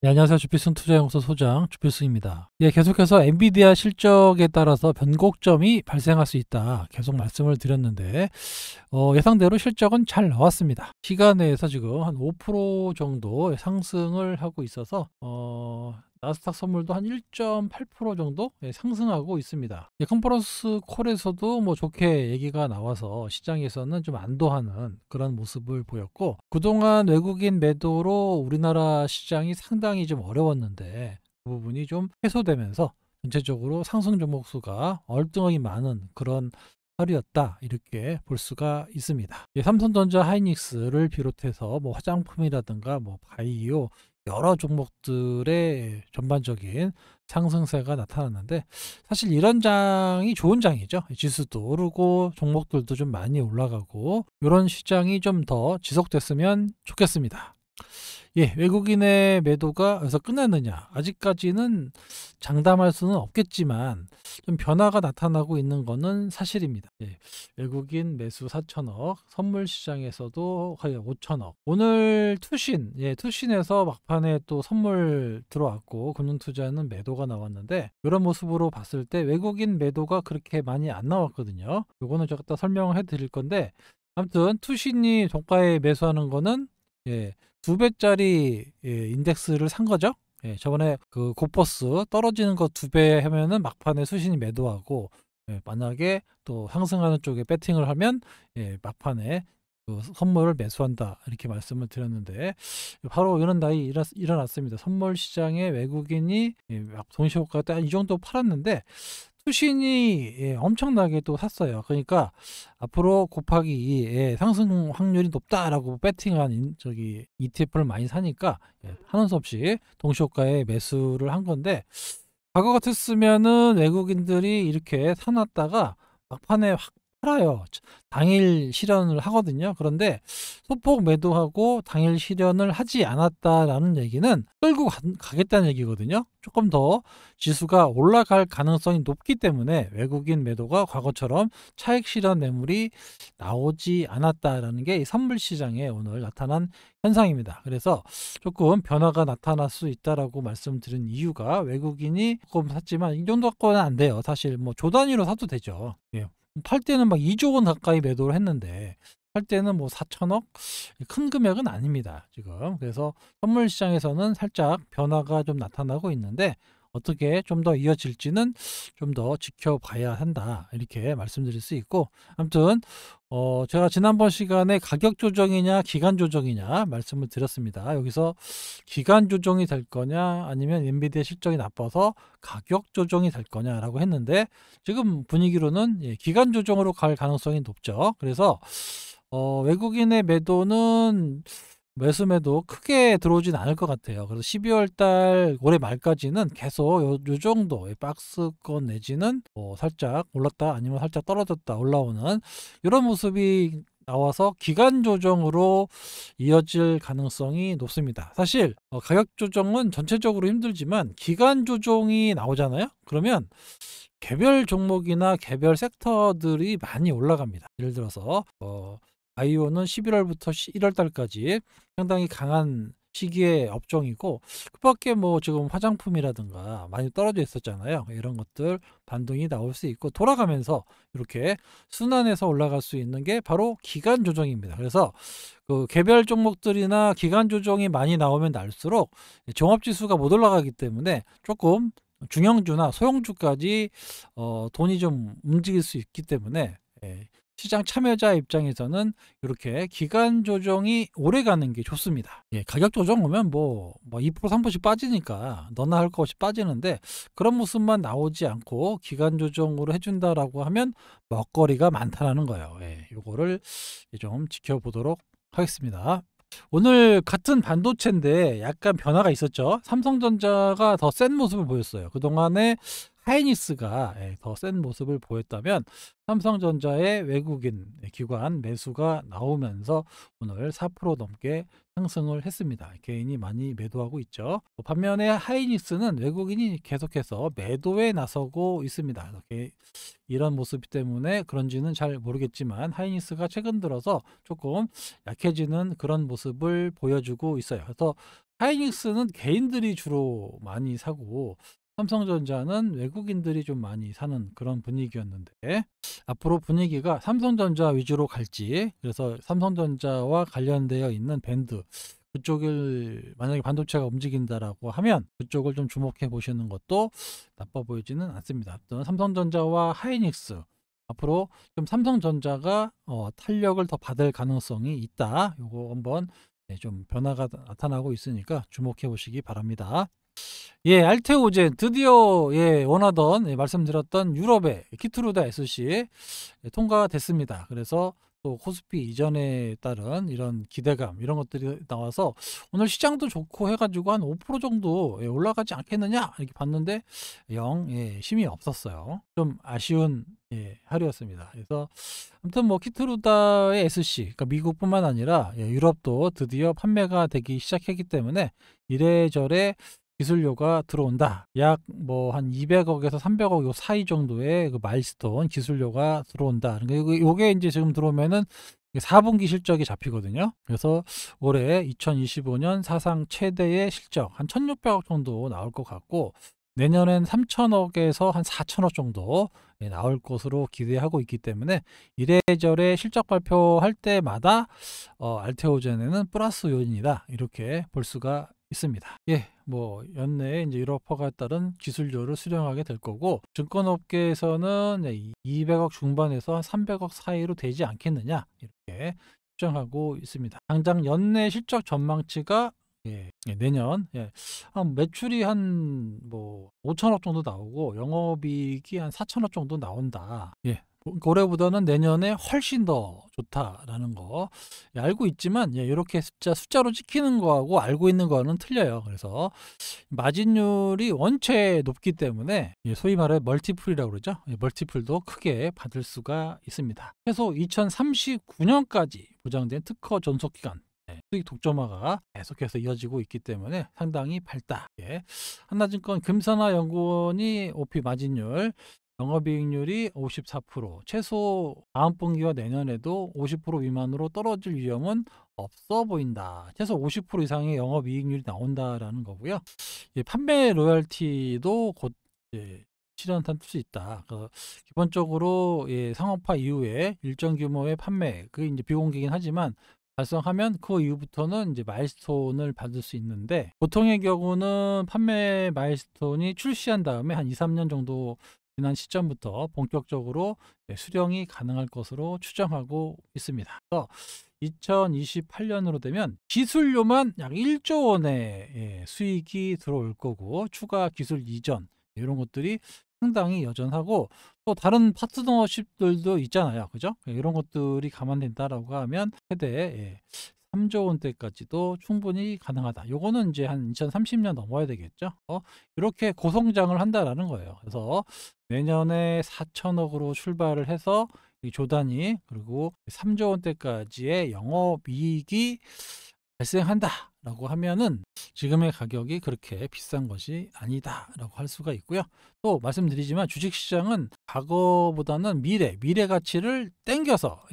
네, 안녕하세요. 주필승 투자연구소 소장 주필승입니다. 예, 계속해서 엔비디아 실적에 따라서 변곡점이 발생할 수 있다. 계속 말씀을 드렸는데, 예상대로 실적은 잘 나왔습니다. 시간 내에서 지금 한 5% 정도 상승을 하고 있어서, 나스닥 선물도 한 1.8% 정도 상승하고 있습니다. 컨퍼런스 콜에서도 뭐 좋게 얘기가 나와서 시장에서는 좀 안도하는 그런 모습을 보였고, 그동안 외국인 매도로 우리나라 시장이 상당히 좀 어려웠는데 그 부분이 좀 해소되면서 전체적으로 상승 종목 수가 얼등하게 많은 그런 하루였다, 이렇게 볼 수가 있습니다. 삼성전자, 하이닉스를 비롯해서 뭐 화장품이라든가 뭐 바이오 여러 종목들의 전반적인 상승세가 나타났는데, 사실 이런 장이 좋은 장이죠. 지수도 오르고 종목들도 좀 많이 올라가고, 이런 시장이 좀 더 지속됐으면 좋겠습니다. 예, 외국인의 매도가 여기서 끝났느냐? 아직까지는 장담할 수는 없겠지만 좀 변화가 나타나고 있는 것은 사실입니다. 예, 외국인 매수 4천억, 선물 시장에서도 거의 5천억. 오늘 투신, 투신에서 막판에 또 선물 들어왔고 금융투자는 매도가 나왔는데, 이런 모습으로 봤을 때 외국인 매도가 그렇게 많이 안 나왔거든요. 요거는 제가 또 설명을 해드릴 건데, 아무튼 투신이 종가에 매수하는 거는 예, 2배짜리 인덱스를 산 거죠. 예, 저번에 그 고퍼스 떨어지는 거 2배 하면은 막판에 수신이 매도하고, 만약에 또 상승하는 쪽에 배팅을 하면 막판에 그 선물을 매수한다, 이렇게 말씀을 드렸는데, 바로 이런 날이 일어났습니다. 선물 시장에 외국인이 동시호가 딱 이 정도 팔았는데 투신이 엄청나게 또 샀어요. 그러니까 앞으로 곱하기 2의 상승 확률이 높다라고 배팅한 저기 ETF를 많이 사니까 하는 수 없이 동시호가에 매수를 한 건데, 과거 같았으면은 외국인들이 이렇게 사놨다가 막판에 확 팔아요. 당일 실현을 하거든요. 그런데 소폭 매도하고 당일 실현을 하지 않았다라는 얘기는 끌고 가겠다는 얘기거든요. 조금 더 지수가 올라갈 가능성이 높기 때문에 외국인 매도가 과거처럼 차익 실현 매물이 나오지 않았다라는 게 이 선물 시장에 오늘 나타난 현상입니다. 그래서 조금 변화가 나타날 수 있다라고 말씀드린 이유가, 외국인이 조금 샀지만 이 정도 갖고는 안 돼요. 사실 뭐 조 단위로 사도 되죠. 예. 팔 때는 막 2조 원 가까이 매도를 했는데 팔 때는 뭐 4천억, 큰 금액은 아닙니다, 지금. 그래서 선물 시장에서는 살짝 변화가 좀 나타나고 있는데, 어떻게 좀 더 이어질지는 좀 더 지켜봐야 한다, 이렇게 말씀드릴 수 있고, 아무튼 제가 지난번 시간에 가격 조정이냐 기간 조정이냐 말씀을 드렸습니다. 여기서 기간 조정이 될 거냐 아니면 엔비디아 실적이 나빠서 가격 조정이 될 거냐라고 했는데, 지금 분위기로는 기간 조정으로 갈 가능성이 높죠. 그래서 외국인의 매도는 매수매도 크게 들어오진 않을 것 같아요. 그래서 12월 달 올해 말까지는 계속 요 정도 박스권 내지는 살짝 올랐다 아니면 살짝 떨어졌다 올라오는 이런 모습이 나와서 기간 조정으로 이어질 가능성이 높습니다. 사실 가격 조정은 전체적으로 힘들지만 기간 조정이 나오잖아요. 그러면 개별 종목이나 개별 섹터들이 많이 올라갑니다. 예를 들어서 바이오는 11월부터 1월 달까지 상당히 강한 시기의 업종이고, 그 밖에 뭐 지금 화장품이라든가 많이 떨어져 있었잖아요. 이런 것들 반등이 나올 수 있고, 돌아가면서 이렇게 순환해서 올라갈 수 있는 게 바로 기간 조정입니다. 그래서 그 개별 종목들이나 기간 조정이 많이 나오면 날수록 종합지수가 못 올라가기 때문에 조금 중형주나 소형주까지 돈이 좀 움직일 수 있기 때문에, 시장 참여자 입장에서는 이렇게 기간 조정이 오래 가는 게 좋습니다. 가격 조정 오면 뭐 2% 3%씩 빠지니까 너나 할 것 없이 빠지는데, 그런 모습만 나오지 않고 기간 조정으로 해준다라고 하면 먹거리가 많다라는 거예요. 요거를 좀 지켜보도록 하겠습니다. 오늘 같은 반도체인데 약간 변화가 있었죠. 삼성전자가 더 센 모습을 보였어요. 그동안에 하이닉스가 더 센 모습을 보였다면, 삼성전자의 외국인 기관 매수가 나오면서 오늘 4% 넘게 상승을 했습니다. 개인이 많이 매도하고 있죠. 반면에 하이닉스는 외국인이 계속해서 매도에 나서고 있습니다. 이런 모습 때문에 그런지는 잘 모르겠지만 하이닉스가 최근 들어서 조금 약해지는 그런 모습을 보여주고 있어요. 그래서 하이닉스는 개인들이 주로 많이 사고 삼성전자는 외국인들이 좀 많이 사는 그런 분위기였는데, 앞으로 분위기가 삼성전자 위주로 갈지, 그래서 삼성전자와 관련되어 있는 밴드 그쪽을 만약에 반도체가 움직인다라고 하면 그쪽을 좀 주목해 보시는 것도 나빠 보이지는 않습니다. 또 삼성전자와 하이닉스 앞으로 좀 삼성전자가 탄력을 더 받을 가능성이 있다. 요거 한번 좀 변화가 나타나고 있으니까 주목해 보시기 바랍니다. 예, 알테오젠 드디어 원하던 말씀드렸던 유럽의 키트루다 SC 통과가 됐습니다. 그래서 또 코스피 이전에 따른 이런 기대감 이런 것들이 나와서 오늘 시장도 좋고 해가지고 한 5% 정도 올라가지 않겠느냐 이렇게 봤는데 영 힘이 없었어요. 좀 아쉬운 하루였습니다. 그래서 아무튼 뭐 키트루다의 SC 그러니까 미국뿐만 아니라 유럽도 드디어 판매가 되기 시작했기 때문에 이래저래 기술료가 들어온다. 약 뭐 한 200억에서 300억 요 사이 정도의 그 마일스톤 기술료가 들어온다. 그러니까 요게 이제 지금 들어오면은 4분기 실적이 잡히거든요. 그래서 올해 2025년 사상 최대의 실적 한 1,600억 정도 나올 것 같고 내년엔 3,000억에서 한 4,000억 정도 나올 것으로 기대하고 있기 때문에 이래저래 실적 발표할 때마다 알테오젠에는 플러스 요인이다. 이렇게 볼 수가 있습니다. 뭐 연내에 이제 유럽화가 따른 기술료를 수령하게 될 거고 증권업계에서는 200억 중반에서 한 300억 사이로 되지 않겠느냐 이렇게 추정하고 있습니다. 당장 연내 실적 전망치가 내년 한 매출이 한 뭐 5천억 정도 나오고 영업이익이 한 4천억 정도 나온다. 올해보다는 내년에 훨씬 더 좋다라는 거 알고 있지만 이렇게 숫자로 찍히는 거하고 알고 있는 거는 틀려요. 그래서 마진율이 원체 높기 때문에 소위 말해 멀티플이라고 그러죠. 멀티플도 크게 받을 수가 있습니다. 최소 2039년까지 보장된 특허 존속 기간 수익 독점화가 계속해서 이어지고 있기 때문에 상당히 밝다. 한나증권 금산화연구원이 OP 마진율 영업이익률이 54%, 최소 다음 분기와 내년에도 50% 미만으로 떨어질 위험은 없어 보인다. 최소 50% 이상의 영업이익률이 나온다라는 거고요. 판매 로열티도 곧 실현할 수 있다. 기본적으로 상업화 이후에 일정 규모의 판매, 그게 이제 비공개긴 하지만 달성하면 그 이후부터는 이제 마일스톤을 받을 수 있는데 보통의 경우는 판매 마일스톤이 출시한 다음에 한 2, 3년 정도 지난 시점부터 본격적으로 수령이 가능할 것으로 추정하고 있습니다. 그래서 2028년으로 되면 기술료만 약 1조 원의 수익이 들어올 거고 추가 기술 이전 이런 것들이 상당히 여전하고 또 다른 파트너십들도 있잖아요. 그죠? 이런 것들이 감안된다라고 하면 최대 3조 원대까지도 충분히 가능하다. 요거는 이제 한 2030년 넘어야 되겠죠. 이렇게 고성장을 한다라는 거예요. 그래서 내년에 4천억으로 출발을 해서 이 조단위 그리고 3조 원대까지의 영업이익이 발생한다라고 하면은 지금의 가격이 그렇게 비싼 것이 아니다라고 할 수가 있고요. 또 말씀드리지만 주식시장은 과거보다는 미래 가치를 땡겨서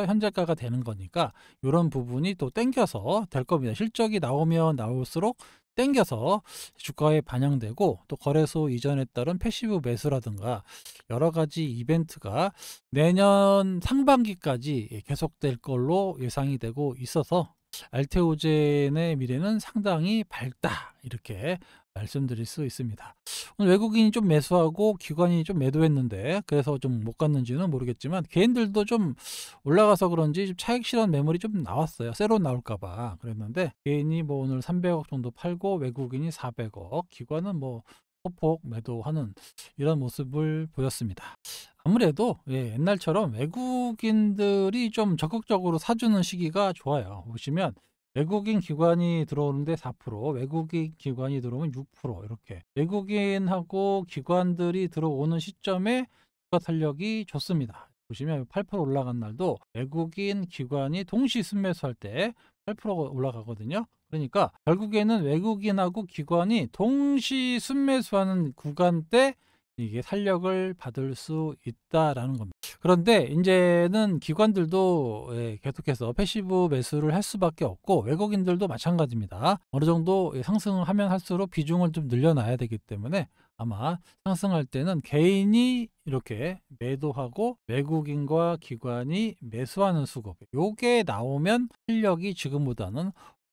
현재가가 되는 거니까 이런 부분이 또 땡겨서 될 겁니다. 실적이 나오면 나올수록 땡겨서 주가에 반영되고 또 거래소 이전에 따른 패시브 매수라든가 여러 가지 이벤트가 내년 상반기까지 계속될 걸로 예상이 되고 있어서 알테오젠의 미래는 상당히 밝다 이렇게 말씀드릴 수 있습니다. 오늘 외국인이 좀 매수하고 기관이 좀 매도했는데 그래서 좀 못 갔는지는 모르겠지만 개인들도 좀 올라가서 그런지 좀 차익 실현 매물이 좀 나왔어요. 새로 나올까봐 그랬는데 개인이 뭐 오늘 300억 정도 팔고 외국인이 400억 기관은 뭐 소폭 매도하는 이런 모습을 보였습니다. 아무래도 옛날처럼 외국인들이 좀 적극적으로 사주는 시기가 좋아요. 보시면 외국인 기관이 들어오는데 4%, 외국인 기관이 들어오면 6% 이렇게 외국인하고 기관들이 들어오는 시점에 주가 탄력이 좋습니다. 보시면 8% 올라간 날도 외국인 기관이 동시 순매수할 때 8% 올라가거든요. 그러니까 결국에는 외국인하고 기관이 동시 순매수하는 구간 때 이게 탄력을 받을 수 있다라는 겁니다. 그런데 이제는 기관들도 계속해서 패시브 매수를 할 수밖에 없고 외국인들도 마찬가지입니다. 어느 정도 상승하면 할수록 비중을 좀 늘려놔야 되기 때문에 아마 상승할 때는 개인이 이렇게 매도하고 외국인과 기관이 매수하는 수급, 요게 나오면 실력이 지금보다는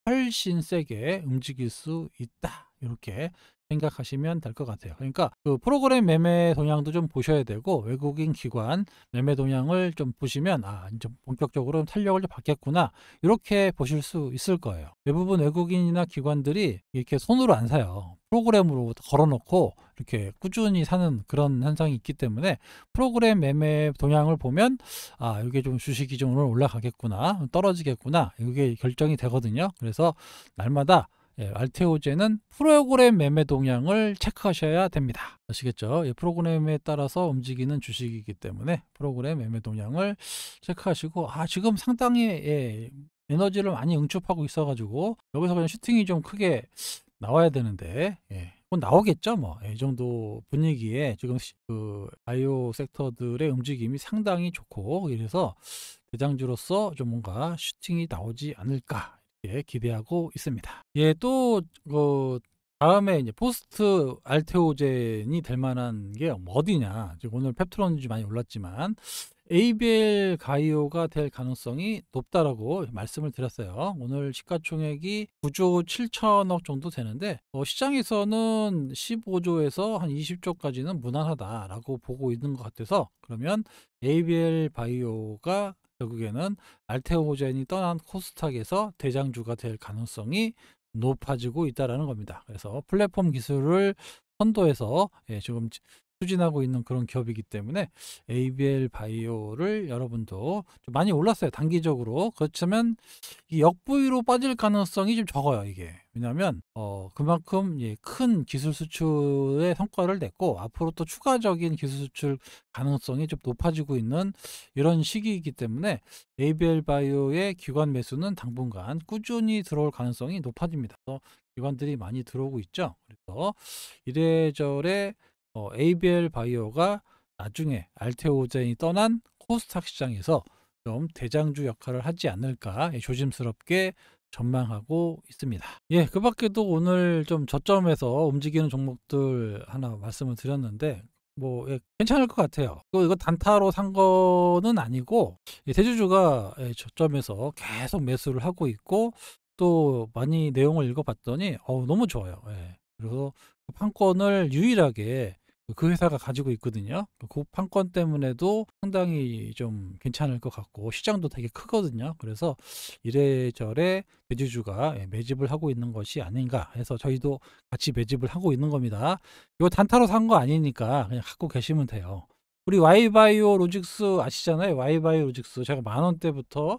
훨씬 세게 움직일 수 있다, 이렇게 생각하시면 될 것 같아요. 그러니까 그 프로그램 매매 동향도 좀 보셔야 되고 외국인 기관 매매 동향을 좀 보시면 이제 본격적으로 탄력을 좀 받겠구나, 이렇게 보실 수 있을 거예요. 대부분 외국인이나 기관들이 이렇게 손으로 안 사요. 프로그램으로 걸어놓고 이렇게 꾸준히 사는 그런 현상이 있기 때문에 프로그램 매매 동향을 보면 이게 좀 주식이 좀 오늘 올라가겠구나, 떨어지겠구나, 이게 결정이 되거든요. 그래서 날마다 알테오제는 프로그램 매매 동향을 체크하셔야 됩니다. 아시겠죠? 프로그램에 따라서 움직이는 주식이기 때문에 프로그램 매매 동향을 체크하시고 지금 상당히 에너지를 많이 응축하고 있어가지고 여기서 그냥 슈팅이 좀 크게 나와야 되는데 곧 나오겠죠. 뭐 이 정도 분위기에 지금 그 바이오 섹터들의 움직임이 상당히 좋고, 이래서 대장주로서 좀 뭔가 슈팅이 나오지 않을까 기대하고 있습니다. 또 다음에 이제 포스트 알테오젠이 될 만한 게 어디냐. 지금 오늘 펩트론이 많이 올랐지만 ABL 바이오가 될 가능성이 높다라고 말씀을 드렸어요. 오늘 시가총액이 9조 7천억 정도 되는데 시장에서는 15조에서 한 20조까지는 무난하다라고 보고 있는 것 같아서, 그러면 ABL 바이오가 결국에는 알테오젠이 떠난 코스닥에서 대장주가 될 가능성이 높아지고 있다는 겁니다. 그래서 플랫폼 기술을 선도해서 지금 추진하고 있는 그런 기업이기 때문에 ABL 바이오를 여러분도 좀 많이 올랐어요, 단기적으로. 그렇지만 이 역부위로 빠질 가능성이 좀 적어요, 이게. 왜냐하면 그만큼 큰 기술 수출의 성과를 냈고 앞으로 또 추가적인 기술 수출 가능성이 좀 높아지고 있는 이런 시기이기 때문에 ABL 바이오의 기관 매수는 당분간 꾸준히 들어올 가능성이 높아집니다. 기관들이 많이 들어오고 있죠. 그래서 이래저래 ABL 바이오가 나중에 알테오젠이 떠난 코스닥 시장에서 좀 대장주 역할을 하지 않을까 조심스럽게 전망하고 있습니다. 그 밖에도 오늘 좀 저점에서 움직이는 종목들 하나 말씀을 드렸는데 괜찮을 것 같아요. 이거 단타로 산 거는 아니고 대주주가 저점에서 계속 매수를 하고 있고, 또 많이 내용을 읽어봤더니 너무 좋아요. 그래서 그 판권을 유일하게 그 회사가 가지고 있거든요. 그 판권 때문에도 상당히 좀 괜찮을 것 같고 시장도 되게 크거든요. 그래서 이래저래 대주주가 매집을 하고 있는 것이 아닌가 해서 저희도 같이 매집을 하고 있는 겁니다. 이거 단타로 산 거 아니니까 그냥 갖고 계시면 돼요. 우리 Y바이오 로직스 아시잖아요. Y바이오 로직스 제가 10,000원대부터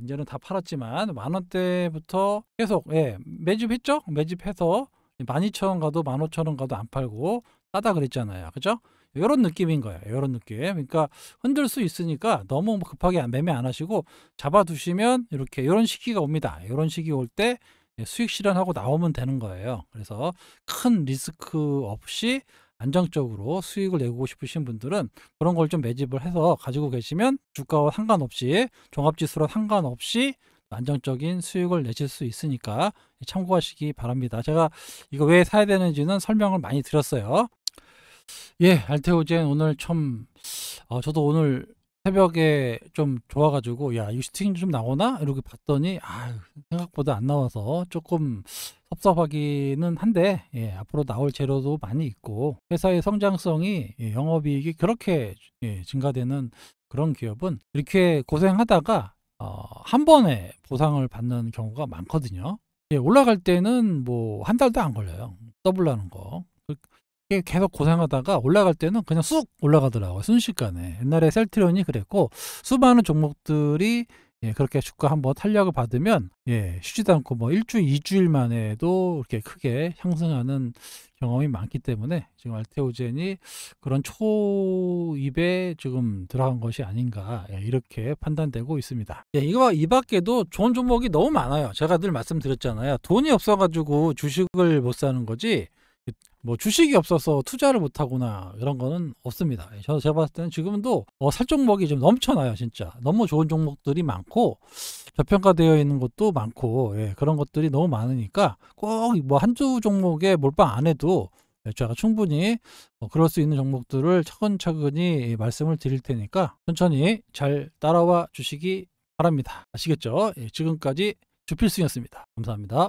이제는 다 팔았지만 10,000원대부터 계속 매집했죠. 매집해서 12,000원 가도 15,000원 가도 안 팔고 싸다 그랬잖아요. 그죠? 이런 느낌인 거예요. 이런 느낌. 그러니까 흔들 수 있으니까 너무 급하게 매매 안 하시고 잡아두시면 이런 시기가 옵니다. 이런 시기 올 때 수익 실현하고 나오면 되는 거예요. 그래서 큰 리스크 없이 안정적으로 수익을 내고 싶으신 분들은 그런 걸 좀 매집을 해서 가지고 계시면 주가와 상관없이, 종합지수와 상관없이 안정적인 수익을 내실 수 있으니까 참고하시기 바랍니다. 제가 이거 왜 사야 되는지는 설명을 많이 드렸어요. 알테오젠 오늘 참 저도 오늘 새벽에 좀 좋아가지고 이거 슈팅 좀 나오나? 이렇게 봤더니 생각보다 안 나와서 조금 섭섭하기는 한데 앞으로 나올 재료도 많이 있고 회사의 성장성이 영업이익이 그렇게 증가되는 그런 기업은 이렇게 고생하다가 한 번에 보상을 받는 경우가 많거든요. 올라갈 때는 한 달도 안 걸려요. 더블라는 거. 계속 고생하다가 올라갈 때는 그냥 쑥 올라가더라고요. 순식간에. 옛날에 셀트리온이 그랬고, 수많은 종목들이 그렇게 주가 한번 탄력을 받으면 쉬지도 않고 일주일, 2주일 만에도 이렇게 크게 상승하는 경험이 많기 때문에 지금 알테오젠이 그런 초입에 지금 들어간 것이 아닌가 이렇게 판단되고 있습니다. 이 밖에도 좋은 종목이 너무 많아요. 제가 늘 말씀드렸잖아요. 돈이 없어가지고 주식을 못 사는 거지 뭐 주식이 없어서 투자를 못하거나 이런 거는 없습니다. 제가 봤을 때는 지금도 살 종목이 좀 넘쳐나요. 진짜 너무 좋은 종목들이 많고 저평가되어 있는 것도 많고, 예, 그런 것들이 너무 많으니까 꼭 뭐 한두 종목에 몰빵 안 해도, 예, 제가 충분히 그럴 수 있는 종목들을 차근차근히 말씀을 드릴 테니까 천천히 잘 따라와 주시기 바랍니다. 아시겠죠? 예, 지금까지 주필승이었습니다. 감사합니다.